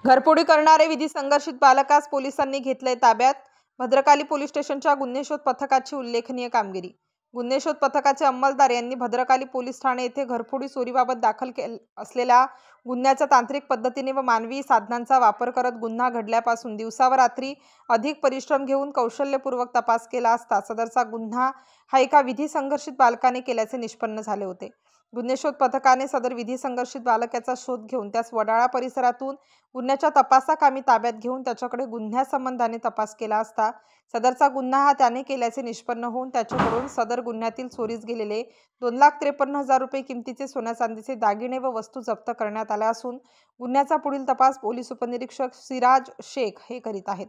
घरफोडी करणारे विधी संघर्षित बालकास पोलिसांनी घेतले ताब्यात। भद्रकाली पोलीस स्टेशनच्या गुन्हे शोध पथकाची उल्लेखनीय कामगिरी। गुन्हे शोध पथकाचे अंमलदार यांनी भद्रकाली पोलीस ठाणे येथे घरफोडी चोरीबाबत दाखल असलेल्या गुन्ह्याचा तांत्रिक पद्धतीने व मानवी साधनांचा वापर करत गुन्हा घडल्यापासून दिवसा व रात्री अधिक परिश्रम घेऊन कौशल्यपूर्वक तपास केला असता सदरचा गुन्हा हा एका विधी संघर्षित बालकाने केल्याचे निष्पन्न झाले होते। गुन्हे शोध पथकाने सदर विधी संघर्षित बालकाचा शोध घेऊन त्यास वडाळा परिसरातून गुन्ह्याच्या तपासाकामी ताब्यात घेऊन त्याच्याकडे गुन्ह्यासंबंधाने तपास केला असता सदरचा गुन्हा हा त्याने केल्याचे निष्पन्न होऊन त्याच्याकडून सदर गुन्ह्यातील चोरीस गेलेले 2,53,000 रुपये किमतीचे सोन्या चांदीचे दागिने व वस्तू जप्त करण्यात आल्या असून गुन्ह्याचा पुढील तपास पोलीस उपनिरीक्षक सिराज शेख हे करीत आहेत।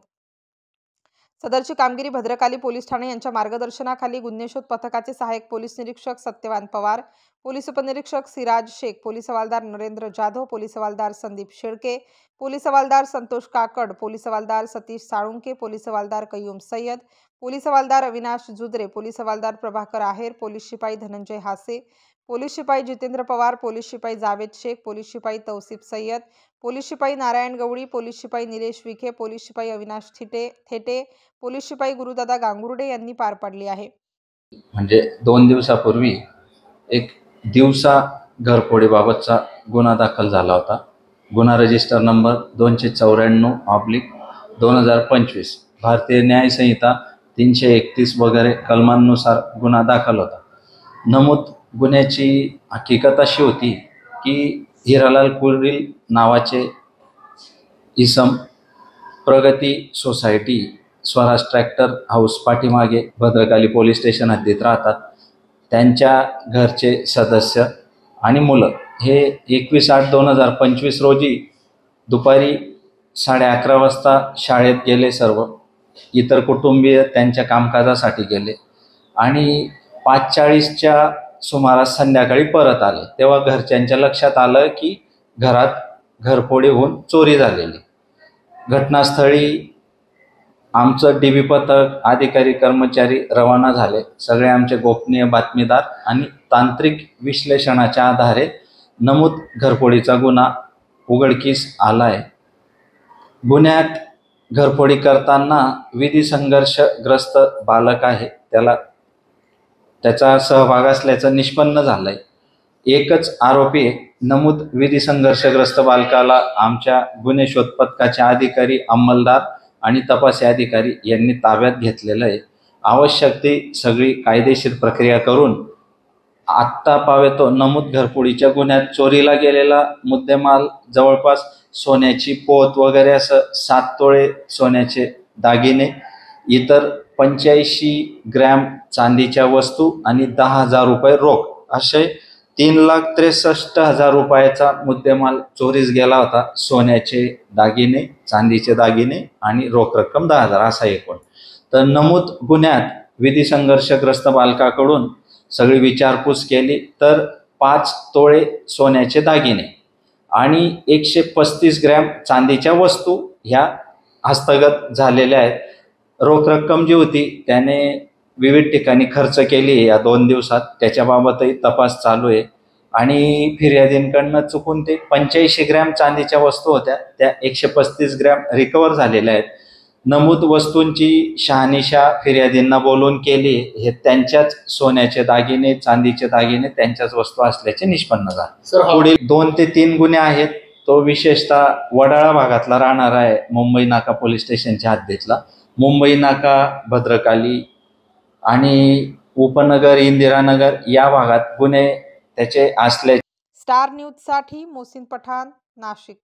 सदरची कामगिरी भद्रकाली पोलीस ठाणे यांच्या मार्गदर्शनाखाली गुन्हे शोध पथकाचे सहाय्यक पोलीस निरीक्षक सत्यवान पवार, पोलीस उपनिरीक्षक सिराज शेख, पोलीस हवालदार नरेंद्र जाधव, पोलीस हवालदार संदीप शेळके, पोलीस हवालदार संतोष काकड, पोलीस हवालदार सतीश साळुंके, पोलीस हवालदार कय्यूम सय्यद, पोलीस हवालदार अविनाश जुद्रे, पोलीस हवालदार प्रभाकर आहेर, पोलीस शिपाई धनंजय हासे, पोलीस शिपाई जितेंद्र पवार, पोलीस शिपाई जावेद शेख, पोलीस शिपाई तौसिफ सय्यद, पोलीस शिपाई नारायण गवळी, पोलीस शिपाई निलेश विखे, पोलीस शिपाई अविनाश थेटे, पोलीस शिपाई गुरुदादा गांगुर्डे यांनी पार पाडली आहे। म्हणजे 2 दिवसापूर्वी एक दिवसा घरफोडीबाबतचा गुन्हा दाखल झाला होता। गुन्हा रजिस्टर नंबर 294/2025 भारतीय न्याय संहिता 331 वगैरे कलमांनुसार गुन्हा दाखल होता। नमूद गुन्ह्याची हकीकत अशी होती की हिरालाल कुर्रील नावाचे इसम प्रगती सोसायटी स्वराज ट्रॅक्टर हाऊस पाठीमागे भद्रकाली पोलीस स्टेशन हद्दीत राहतात। त्यांच्या घरचे सदस्य आणि मुलं हे 21/8/2025 रोजी दुपारी 11:30 वाजता शाळेत गेले। सर्व इतर कुटुंबीय त्यांच्या कामकाजासाठी गेले आणि 5:40च्या सुमारास संध्याकाळी परत आले। तेव्हा घरच्यांच्या लक्षात आलं की घरात घरफोडी होऊन चोरी झालेली। घटनास्थळी आमचं DB पथक, अधिकारी कर्मचारी रवाना झाले। सगळे आमचे गोपनीय बातमीदार आणि तांत्रिक विश्लेषणाच्या आधारे नमूद घरफोडीचा गुन्हा उघडकीस आला आहे। गुन्ह्यात घरफोडी करताना विधी संघर्षग्रस्त बालक आहे त्याचा सहभाग असल्याचं निष्पन्न झालंय। एकच आरोपी नमूद विधी संघर्षग्रस्त बालकाला आमच्या गुन्हे शोध पथकाचे अधिकारी, अंमलदार आणि तपासी अधिकारी यांनी ताब्यात घेतलेलं आहे। आवश्यक ती सगळी कायदेशीर प्रक्रिया करून आत्ता पावेतो नमूद घरफोडीच्या गुन्ह्यात चोरीला गेलेला मुद्देमाल जवळपास सोन्याची पोत वगैरे असं 7 तोळे सोन्याचे दागिने, इतर 85 ग्रॅम चांदीच्या वस्तू आणि 10,000 रुपये रोख असे 3,63,000 रुपयाचा मुद्देमाल चोरीस गेला होता। सोन्याचे दागिने, चांदीचे दागिने आणि रोख रक्कम 10,000 असा एकूण। तर नमूद गुन्ह्यात विधी संघर्षग्रस्त बालकाकडून सगळी विचारपूस केली तर 5 तोळे सोन्याचे दागिने आणि 135 ग्रॅम चांदीच्या वस्तू ह्या हस्तगत झालेल्या आहेत। रोख रक्कम जी होती त्याने विविध ठिकाणी खर्च केली या 2 दिवसात, त्याच्याबाबतही तपास चालू आहे। आणि फिर्यादींकडनं चुकून ते 85 ग्रॅम चांदीच्या वस्तू होत्या त्या 135 ग्रॅम रिकवर झालेल्या आहेत। नमूद वस्तूंची शहानिशा फिर्यादींना बोलून केली, हे त्यांच्याच सोन्याचे दागिने, चांदीचे दागिने त्यांच्याच वस्तू असल्याचे निष्पन्न झाले। पुढील 2 ते 3 गुन्हे आहेत तो विशेषतः वडाळा भागातला राहणार आहे, मुंबई नाका पोलीस स्टेशनच्या हद्दीतला। मुंबई नाका, भद्रकाली आणि उपनगर, इंदिरानगर या भागात गुन्हे त्याचे असले। स्टार न्यूज साठी मोहसिन पठाण, नाशिक।